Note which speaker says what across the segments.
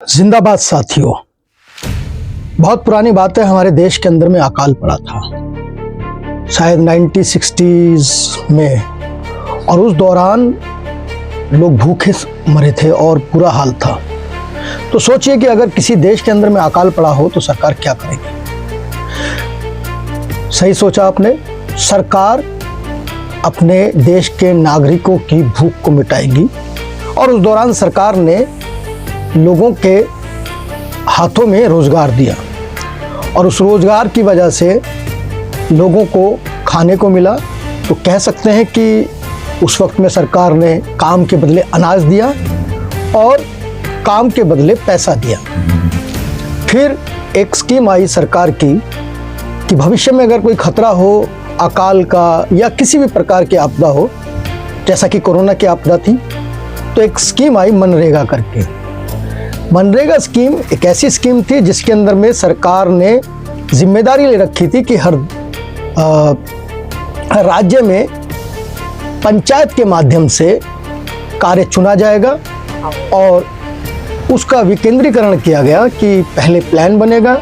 Speaker 1: जिंदाबाद साथियों। बहुत पुरानी बात है, हमारे देश के अंदर में अकाल पड़ा था शायद 1960s में, और उस दौरान लोग भूखे मरे थे और बुरा हाल था। तो सोचिए कि अगर किसी देश के अंदर में अकाल पड़ा हो तो सरकार क्या करेगी। सही सोचा आपने, सरकार अपने देश के नागरिकों की भूख को मिटाएगी। और उस दौरान सरकार ने लोगों के हाथों में रोजगार दिया और उस रोजगार की वजह से लोगों को खाने को मिला। तो कह सकते हैं कि उस वक्त में सरकार ने काम के बदले अनाज दिया और काम के बदले पैसा दिया। फिर एक स्कीम आई सरकार की कि भविष्य में अगर कोई खतरा हो अकाल का या किसी भी प्रकार की आपदा हो, जैसा कि कोरोना की आपदा थी, तो एक स्कीम आई मनरेगा करके। मनरेगा स्कीम एक ऐसी स्कीम थी जिसके अंदर में सरकार ने जिम्मेदारी ले रखी थी कि हर राज्य में पंचायत के माध्यम से कार्य चुना जाएगा और उसका विकेंद्रीकरण किया गया कि पहले प्लान बनेगा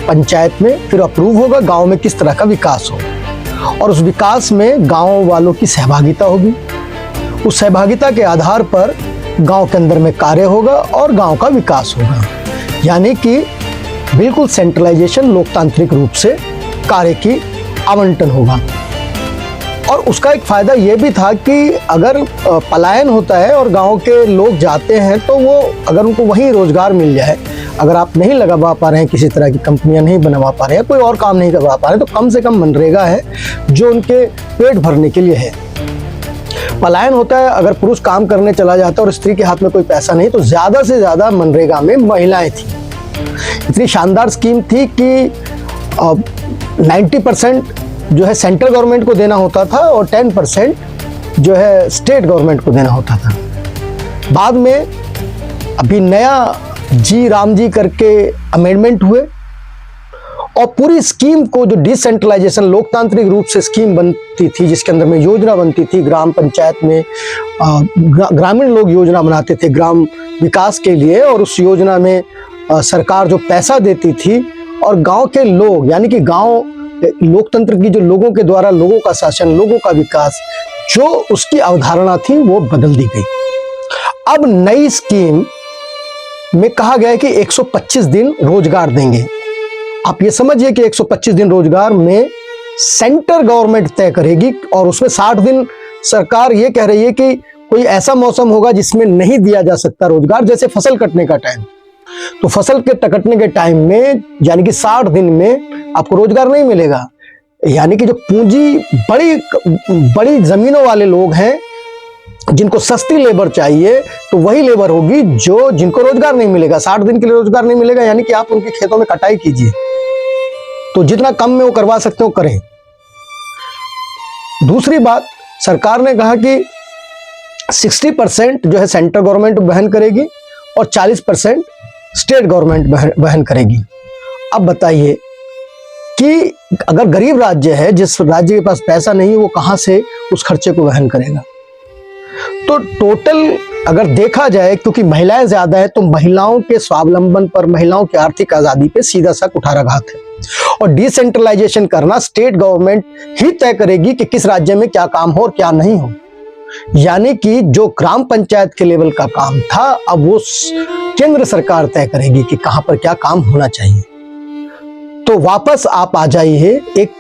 Speaker 1: पंचायत में, फिर अप्रूव होगा, गांव में किस तरह का विकास हो और उस विकास में गांव वालों की सहभागिता होगी। उस सहभागिता के आधार पर गांव के अंदर में कार्य होगा और गांव का विकास होगा। यानी कि बिल्कुल सेंट्रलाइजेशन, लोकतांत्रिक रूप से कार्य की आवंटन होगा। और उसका एक फायदा ये भी था कि अगर पलायन होता है और गांव के लोग जाते हैं तो वो अगर उनको वहीं रोजगार मिल जाए, अगर आप नहीं लगा पा रहे हैं, किसी तरह की कंपनियां नहीं बनवा पा रहे हैं, कोई और काम नहीं करवा पा रहे हैं, तो कम से कम मनरेगा है जो उनके पेट भरने के लिए है। पलायन होता है अगर पुरुष काम करने चला जाता है और स्त्री के हाथ में कोई पैसा नहीं, तो ज्यादा से ज्यादा मनरेगा में महिलाएं थी। इतनी शानदार स्कीम थी कि 90% जो है सेंट्रल गवर्नमेंट को देना होता था और 10% जो है स्टेट गवर्नमेंट को देना होता था। बाद में अभी नया जी राम जी करके अमेंडमेंट हुए और पूरी स्कीम को, जो डिसेंट्रलाइजेशन लोकतांत्रिक रूप से स्कीम बनती थी, जिसके अंदर में योजना बनती थी ग्राम पंचायत में, ग्रामीण लोग योजना बनाते थे ग्राम विकास के लिए, और उस योजना में सरकार जो पैसा देती थी और गांव के लोग, यानी कि गांव लोकतंत्र की, जो लोगों के द्वारा लोगों का शासन, लोगों का विकास, जो उसकी अवधारणा थी वो बदल दी गई। अब नई स्कीम में कहा गया है कि 125 दिन रोजगार देंगे। आप ये समझिए कि 125 दिन रोजगार में सेंट्रल गवर्नमेंट तय करेगी और उसमें 60 दिन सरकार ये कह रही है कि कोई ऐसा मौसम होगा जिसमें नहीं दिया जा सकता रोजगार, जैसे फसल कटने का टाइम। तो फसल के कटने के टाइम में, यानी कि 60 दिन में आपको रोजगार नहीं मिलेगा। यानी कि जो पूंजी बड़ी जमीनों वाले लोग हैं, जिनको सस्ती लेबर चाहिए, तो वही लेबर होगी जिनको रोजगार नहीं मिलेगा। 60 दिन के लिए रोजगार नहीं मिलेगा, यानी कि आप उनके खेतों में कटाई कीजिए, तो जितना कम में वो करवा सकते हो करें। दूसरी बात, सरकार ने कहा कि 60% जो है सेंट्रल गवर्नमेंट वहन करेगी और 40% स्टेट गवर्नमेंट वहन करेगी। अब बताइए कि अगर गरीब राज्य है, जिस राज्य के पास पैसा नहीं है, वो कहां से उस खर्चे को वहन करेगा। तो टोटल अगर देखा जाए, क्योंकि महिलाएं ज्यादा है, तो महिलाओं के स्वावलंबन पर, महिलाओं की आर्थिक आजादी पे सीधा सा कुठाराघात है। और डिसेंट्रलाइजेशन करना स्टेट गवर्नमेंट ही तय करेगी कि किस राज्य में क्या काम हो और क्या नहीं हो। यानी कि जो ग्राम पंचायत के लेवल का काम था, अब वो केंद्र सरकार तय करेगी कि कहां पर क्या काम होना चाहिए। तो वापस आप आ जाइए एक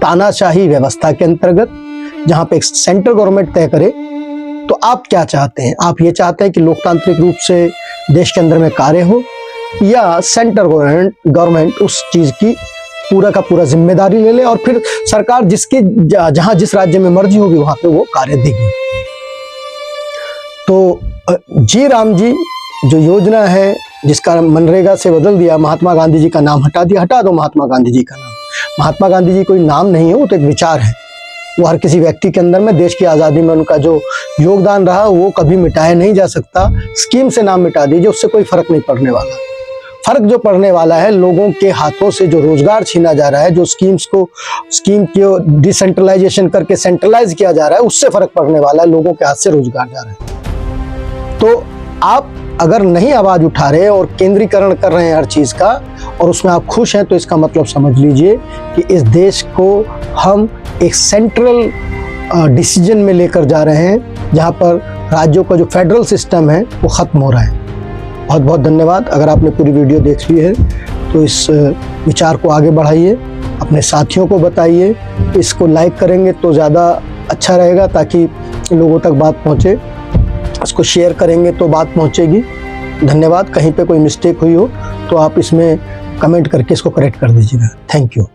Speaker 1: तानाशाही व्यवस्था के अंतर्गत, जहां पे एक सेंट्रल गवर्नमेंट तय करे। तो आप क्या चाहते हैं? आप ये चाहते हैं कि लोकतांत्रिक रूप से देश के अंदर में कार्य हो, या सेंट्रल गवर्नमेंट उस चीज की पूरा का पूरा जिम्मेदारी ले ले और फिर सरकार जिसकी जहां जिस राज्य में मर्जी होगी वहां पे वो कार्य देगी। तो जी राम जी जो योजना है, जिसका मनरेगा से बदल दिया, महात्मा गांधी जी का नाम हटा दिया, हटा दो महात्मा गांधी जी का नाम। महात्मा गांधी जी कोई नाम नहीं है, वो तो एक विचार है। वो हर किसी व्यक्ति के अंदर में, देश की आज़ादी में उनका जो योगदान रहा वो कभी मिटाया नहीं जा सकता। स्कीम से नाम मिटा दीजिए, उससे कोई फर्क नहीं पड़ने वाला। फर्क जो पड़ने वाला है, लोगों के हाथों से जो रोजगार छीना जा रहा है, जो स्कीम को डिसेंट्रलाइजेशन करके सेंट्रलाइज किया जा रहा है, उससे फर्क पड़ने वाला है। लोगों के हाथ से रोजगार जा रहा है। तो आप अगर नहीं आवाज़ उठा रहे और केंद्रीकरण कर रहे हैं हर चीज़ का, और उसमें आप खुश हैं, तो इसका मतलब समझ लीजिए कि इस देश को हम एक सेंट्रल डिसीजन में लेकर जा रहे हैं, जहां पर राज्यों का जो फेडरल सिस्टम है वो ख़त्म हो रहा है। बहुत बहुत धन्यवाद। अगर आपने पूरी वीडियो देख ली है तो इस विचार को आगे बढ़ाइए, अपने साथियों को बताइए, इसको लाइक करेंगे तो ज़्यादा अच्छा रहेगा ताकि लोगों तक बात पहुँचे। इसको शेयर करेंगे तो बात पहुँचेगी। धन्यवाद। कहीं पे कोई मिस्टेक हुई हो तो आप इसमें कमेंट करके इसको करेक्ट कर दीजिएगा। Thank you.